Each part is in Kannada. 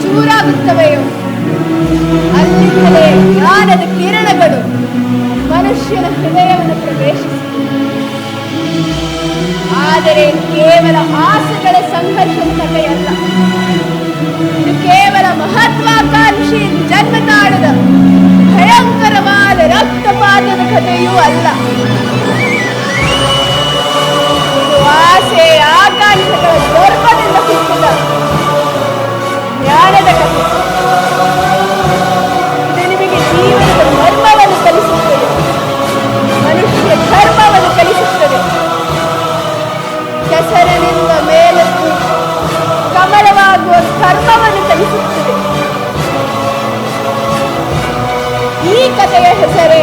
ಚೂರಾಗುತ್ತವೆಯೋ ಅಲ್ಲಿಂದಲೇ ಜ್ಞಾನದ ಕಿರಣಗಳು ಮನುಷ್ಯನ ಹೃದಯವನ್ನು ಪ್ರವೇಶಿಸಿ. ಆದರೆ ಕೇವಲ ಆಸೆಗಳ ಸಂಘರ್ಷದ ಕಥೆಯಲ್ಲ, ಇದು ಕೇವಲ ಮಹತ್ವಾಕಾಂಕ್ಷಿ ಜನ್ಮ ತಾಳದ ಭಯಂಕರವಾದ ರಕ್ತಪಾತದ ಕಥೆಯೂ ಅಲ್ಲ. ಇದು ಆಸೆ ಆಕಾಂಕ್ಷೆಗಳ ಗರ್ಭದಿಂದ ಹುಟ್ಟಿದ ಜ್ಞಾನದ ಕಥೆ. ಇದು ನಿಮಗೆ ಜೀವನದ ಮರ್ಮವನ್ನು ಕಲಿಸುತ್ತದೆ, ಮನುಷ್ಯ ಧರ್ಮವನ್ನು ಕಲಿಸುತ್ತದೆ. ಕೆಸರಿನಿಂದ ಮೇಲಕ್ಕೂ ಕಮಲವಾಗುವ ಕರ್ಮವನ್ನು ಕಲಿಸುತ್ತದೆ. ಈ ಕಥೆಯ ಹೆಸರೇ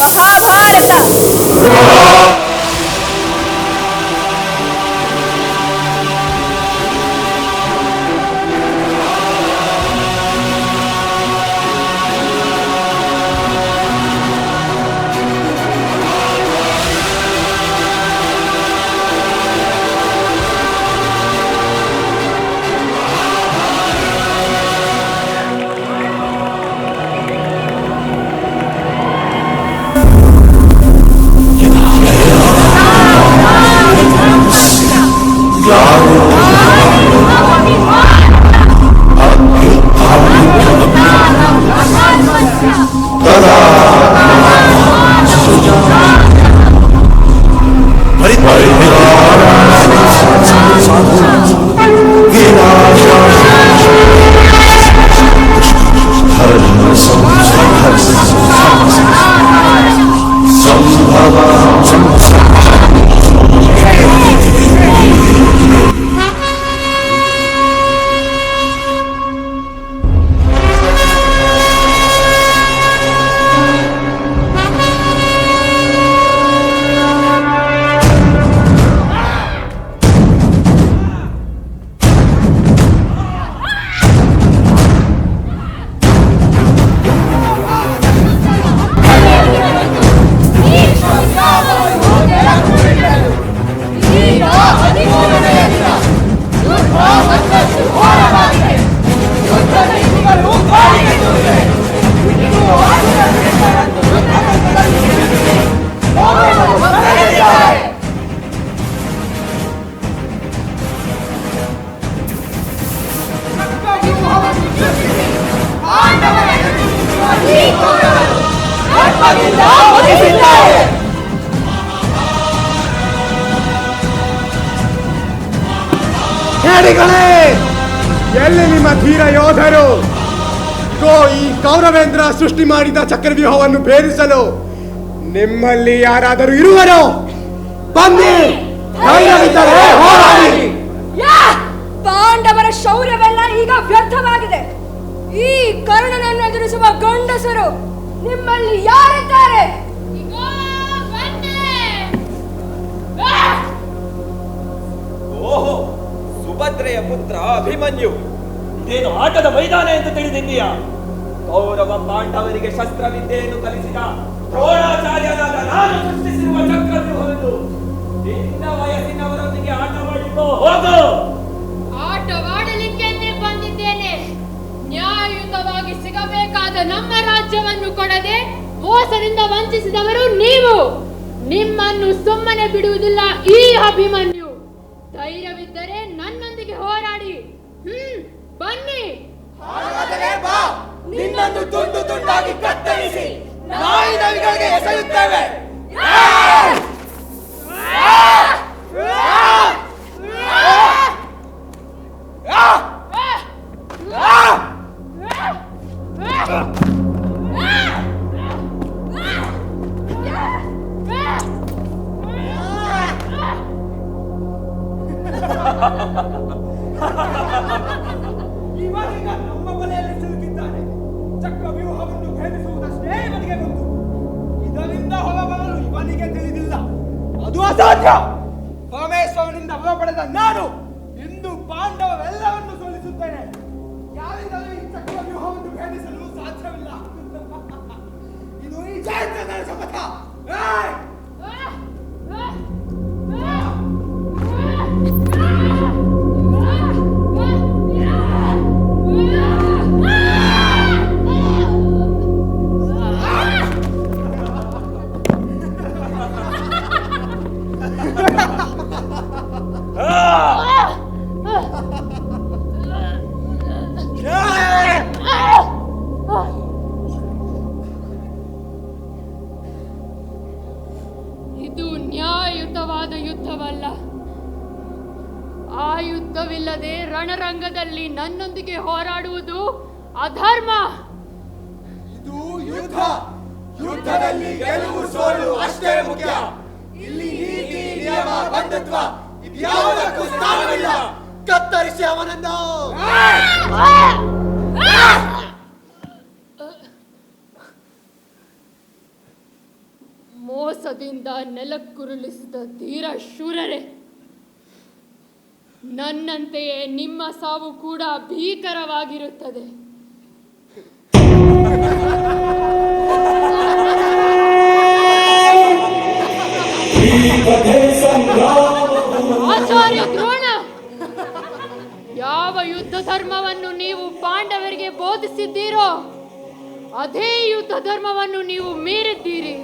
ಮಹಾಭಾರತ. ಎಲ್ಲಿ ನಿಮ್ಮ ಧೀರ ಯೋಧರು? ಈ ಕೌರವೇಂದ್ರ ಸೃಷ್ಟಿ ಮಾಡಿದ ಚಕ್ರವ್ಯೂಹವನ್ನು ಭೇದಿಸಲು ನಿಮ್ಮಲ್ಲಿ ಯಾರಾದರೂ ಇರುವರೋ? ಬನ್ನಿ, ಪಾಂಡವರ ಶೌರ್ಯವೆಲ್ಲ ಈಗ ವ್ಯರ್ಥವಾಗಿದೆ. ಈ ಕರ್ಣನನ್ನು ಎದುರಿಸುವ ಗಂಡಸರು ನಿಮ್ಮಲ್ಲಿ ಯಾರಿದ್ದಾರೆ? ಓಹೋ, ಸುಭದ್ರೆಯ ಪುತ್ರ ಅಭಿಮನ್ಯು. ಇದೇನು ಆಟದ ಮೈದಾನ ಎಂದು ತಿಳಿದಿದ್ದೀಯಾ? ಕೌರವ ಪಾಂಡವರಿಗೆ ಶಸ್ತ್ರವಿದ್ಯೆಯನ್ನು ಕಲಿಸಿದ ದ್ರೋಣಾಚಾರ್ಯನಾದ ನಾನು ಸೃಷ್ಟಿಸಿರುವ ಚಕ್ರವ್ಯೂಹವನ್ನು ನಿನ್ನ ವಯಸ್ಸಿನವರೊಂದಿಗೆ ಆಟವಾಡಿ ಹೋಗು. ಆಟವಾಡಲಿಕ್ಕೆಂದೇ ಬಂದಿದ್ದೇನೆ. ನ್ಯಾಯಯುತವಾಗಿ ಸಿಗಬೇಕಾದ ನಮ್ಮ ರಾಜ್ಯವನ್ನು ಕೊಡದೆ ಮೋಸದಿಂದ ವಂಚಿಸಿದವರು ನೀವು. ನಿಮ್ಮನ್ನು ಸುಮ್ಮನೆ ಬಿಡುವುದಿಲ್ಲ ಈ ಅಭಿಮನ್ಯು. ಧೈರ್ಯವಿದ್ದರೆ ನನ್ನೊಂದಿಗೆ ಹೋರಾಡಿ. ಬನ್ನಿ. ಹಾಗಾದರೆ ಬಾ, ನಿನ್ನನ್ನು ತುಂಡು ತುಂಡಾಗಿ ಕತ್ತರಿಸಿ ನಾಯಿಗಳಿಗೆ ಎಸೆಯುತ್ತೇವೆ. ಇವನೀಗ ನಮ್ಮ ಬಲೆಯಲ್ಲಿ ಸಿಲುಕಿದ್ದಾನೆ. ಚಕ್ರವ್ಯೂಹವನ್ನು ಭೇದಿಸುವುದಷ್ಟೇ ಇವನಿಗೆ ಗೊತ್ತು. ಇದರಿಂದ ಹೊರಬರಲು ಇವನಿಗೆ ತಿಳಿದಿಲ್ಲ. ಅದು ಅಸಾಧ್ಯ. ಪರಮೇಶ್ವರನಿಂದ ಹೊರ ಪಡೆದ ನಾನು ಇಂದು ಪಾಂಡವರೆಲ್ಲವನ್ನು ಸೋಲಿಸುತ್ತೇನೆ. ಯಾರಿಂದಲೂ ಈ ಚಕ್ರವ್ಯೂಹವನ್ನು ಭೇದಿಸಲು ಸಾಧ್ಯವಿಲ್ಲ. ಇದು ಈ ಜಯಚಂದ್ರನ ಶಪಥ. ಇದು ನ್ಯಾಯಯುತವಾದ ಯುದ್ಧವಲ್ಲ. ಆ ಯುದ್ಧವಿಲ್ಲದೆ ರಣರಂಗದಲ್ಲಿ ನನ್ನೊಂದಿಗೆ ಹೋರಾಡುವುದು ಅಧರ್ಮ. ಇದು ಯುದ್ಧ. ಯುದ್ಧದಲ್ಲಿ ಗೆಲುವು ಸೋಲು ಅಷ್ಟೇ ಮುಖ್ಯ. ಇಲ್ಲಿ ನೀತಿ, ನಿಯಮ, ಬಂಧುತ್ವ ಇದ್ಯಾವುದಕ್ಕೂ ಸ್ಥಾನವಿಲ್ಲ. ಕತ್ತರಿಸಿ ಅವನನ್ನು. ಮೋಸದಿಂದ ನೆಲಕ್ಕುರುಳಿಸಿದ ಧೀರ ಶೂರರೇ, ನನ್ನಂತೆಯೇ ನಿಮ್ಮ ಸಾವು ಕೂಡ ಭೀಕರವಾಗಿರುತ್ತದೆ. ಆಚಾರ್ಯ ದ್ರೋಣ, ಯಾವ ಯುದ್ಧ ಧರ್ಮವನ್ನು ನೀವು ಪಾಂಡವರಿಗೆ ಬೋಧಿಸಿದ್ದೀರೋ ಅದೇ ಯುದ್ಧ ಧರ್ಮವನ್ನು ನೀವು ಮೀರಿದ್ದೀರಿ.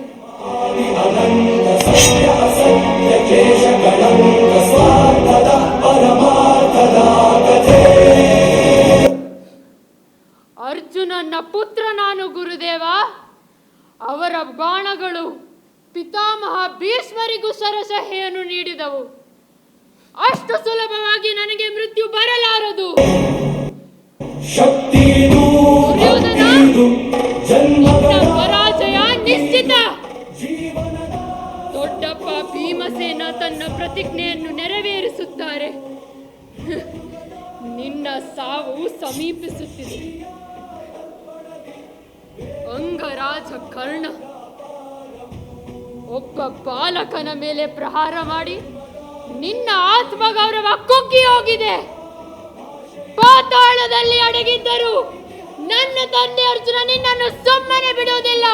ಅರ್ಜುನನ ಪುತ್ರ ನಾನು ಗುರುದೇವ. ಅವರ ಬಾಣಗಳು ಪಿತಾಮಹ ಭೀಷ್ಮರಿಗೂ ಸರಸಹೆಯನ್ನು ನೀಡಿದವು. ಅಷ್ಟು ಸುಲಭವಾಗಿ ನನಗೆ ಮೃತ್ಯು ಬರಲಾರದು. ದುರ್ಯೋಧನ, ನಿನ್ನ ಪರಾಜಯ ನಿಶ್ಚಿತ. ದೊಡ್ಡಪ್ಪ ಭೀಮಸೇನ ತನ್ನ ಪ್ರತಿಜ್ಞೆಯನ್ನು ನೆರವೇರಿಸುತ್ತಾರೆ. ನಿನ್ನ ಸಾವು ಸಮೀಪಿಸುತ್ತಿದೆ. ಅಂಗರಾಜ ಕರ್ಣ ಒಬ್ಬ ಬಾಲಕನ ಮೇಲೆ ಪ್ರಹಾರ ಮಾಡಿ ನಿನ್ನ ಆತ್ಮಗೌರವ ಕುಗ್ಗಿ ಹೋಗಿದೆ. ಪಾತಾಳದಲ್ಲಿ ಅಡಗಿದ್ದರು ನನ್ನ ತಂದೆ ಅರ್ಜುನ ನಿನ್ನನ್ನು ಸುಮ್ಮನೆ ಬಿಡುವುದಿಲ್ಲ.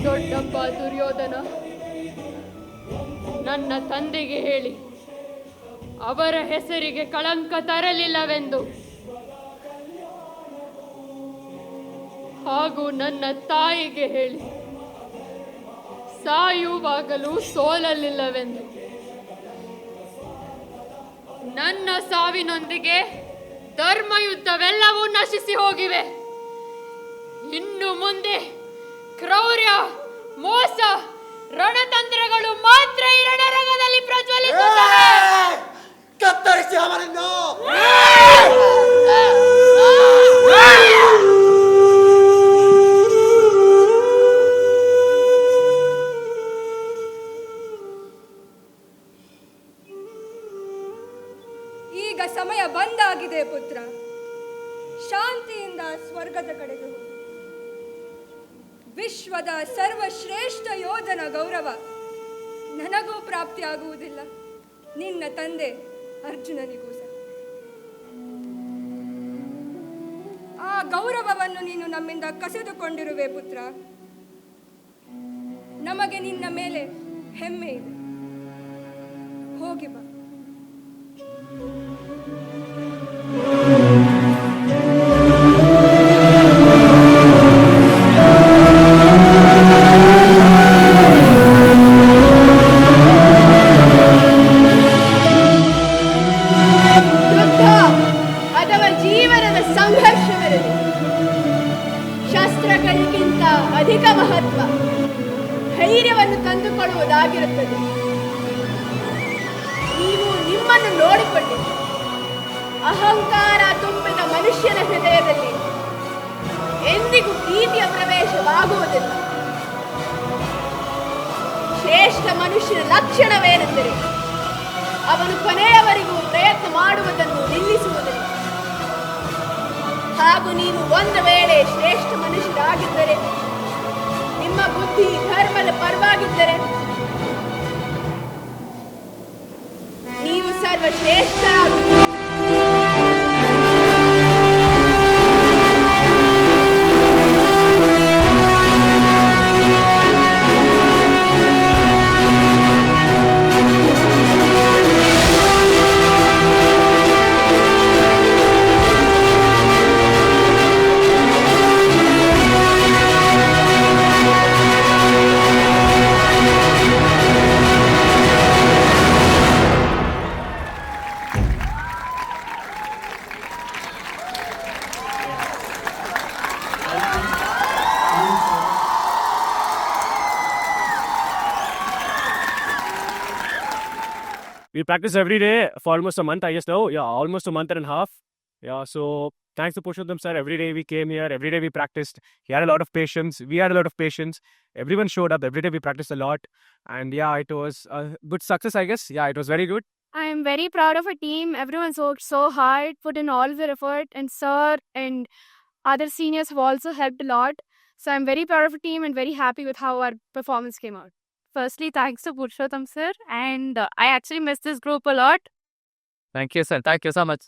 ದೊಡ್ಡಪ್ಪ ದುರ್ಯೋಧನ, ನನ್ನ ತಂದೆಗೆ ಹೇಳಿ ಅವರ ಹೆಸರಿಗೆ ಕಳಂಕ ತರಲಿಲ್ಲವೆಂದು. ಹಾಗೂ ನನ್ನ ತಾಯಿಗೆ ಹೇಳಿ ಸಾಯುವಾಗಲೂ ಸೋಲಲಿಲ್ಲವೆಂದು. ನನ್ನ ಸಾವಿನೊಂದಿಗೆ ಧರ್ಮಯುದ್ಧವೆಲ್ಲವೂ ನಶಿಸಿ ಹೋಗಿವೆ. ಇನ್ನು ಮುಂದೆ ಕ್ರೌರ್ಯ, ಮೋಸ, ರಣತಂತ್ರಗಳು ಮಾತ್ರ ಈ ರಣರಂಗದಲ್ಲಿ ಪ್ರಜ್ವಲಿಸುತ್ತವೆ. ಕತ್ತರಿಸಿ ಅವನನ್ನು. ಈಗ ಸಮಯ ಬಂದಾಗಿದೆ ಪುತ್ರ. ಶಾಂತಿಯಿಂದ ಸ್ವರ್ಗದ ಕಡೆಗೆ ಹೋಗು. ವಿಶ್ವದ ಸರ್ವಶ್ರೇಷ್ಠ ಯೋಧನ ಗೌರವ ನನಗೂ ಪ್ರಾಪ್ತಿಯಾಗುವುದಿಲ್ಲ, ನಿನ್ನ ತಂದೆ ಅರ್ಜುನನಿಗೂ ಸಹ. ಆ ಗೌರವವನ್ನು ನೀನು ನಮ್ಮಿಂದ ಕಸಿದುಕೊಂಡಿರುವೆ ಪುತ್ರ. ನಮಗೆ ನಿನ್ನ ಮೇಲೆ ಹೆಮ್ಮೆ ಇದೆ. ಹೋಗಿ ಬಾ. ಯುದ್ಧ ಅಥವಾ ಜೀವನದ ಸಂಘರ್ಷವಿರಲಿ, ಶಸ್ತ್ರಗಳಿಗಿಂತ ಅಧಿಕ ಮಹತ್ವ ಧೈರ್ಯವನ್ನು ತಂದುಕೊಳ್ಳುವುದಾಗಿರುತ್ತದೆ. ನೀವು ನಿಮ್ಮನ್ನು ನೋಡಿಕೊಳ್ಳಿ. ಅಹಂಕಾರ ತುಂಬಿದ ಮನುಷ್ಯನ ಹೃದಯದಲ್ಲಿ ಎಂದಿಗೂ ಪ್ರೀತಿಯ ಪ್ರವೇಶವಾಗುವುದಿಲ್ಲ. ಶ್ರೇಷ್ಠ ಮನುಷ್ಯನ ಲಕ್ಷಣವೇನೆಂದರೆ ಅವನು ಕೊನೆಯವರೆಗೂ ಪ್ರಯತ್ನ ಮಾಡುವುದನ್ನು ನಿಲ್ಲಿಸುವುದಿಲ್ಲ. ಹಾಗೂ ನೀವು ಒಂದು ವೇಳೆ ಶ್ರೇಷ್ಠ ಮನುಷ್ಯರಾಗಿದ್ದರೆ, ನಿಮ್ಮ ಬುದ್ಧಿ ಧರ್ಮದ ಪರವಾಗಿದ್ದರೆ, ನೀವು ಸರ್ವಶ್ರೇಷ್ಠರಾಗುತ್ತೀರಿ. We practice every day for almost a month, I guess now. Yeah, almost a month and a half. Yeah, so thanks to Purushottam sir. Every day we came here, every day we practiced. He had a lot of patience. We had a lot of patience. Everyone showed up. Every day we practiced a lot. And yeah, it was a good success, I guess. Yeah, it was very good. I am very proud of our team. Everyone's worked so hard, put in all their effort, and sir and other seniors have also helped a lot. So I'm very proud of our team and very happy with how our performance came out. Firstly, thanks to Purushottam sir, and I actually miss this group a lot. Thank you, sir. Thank you so much.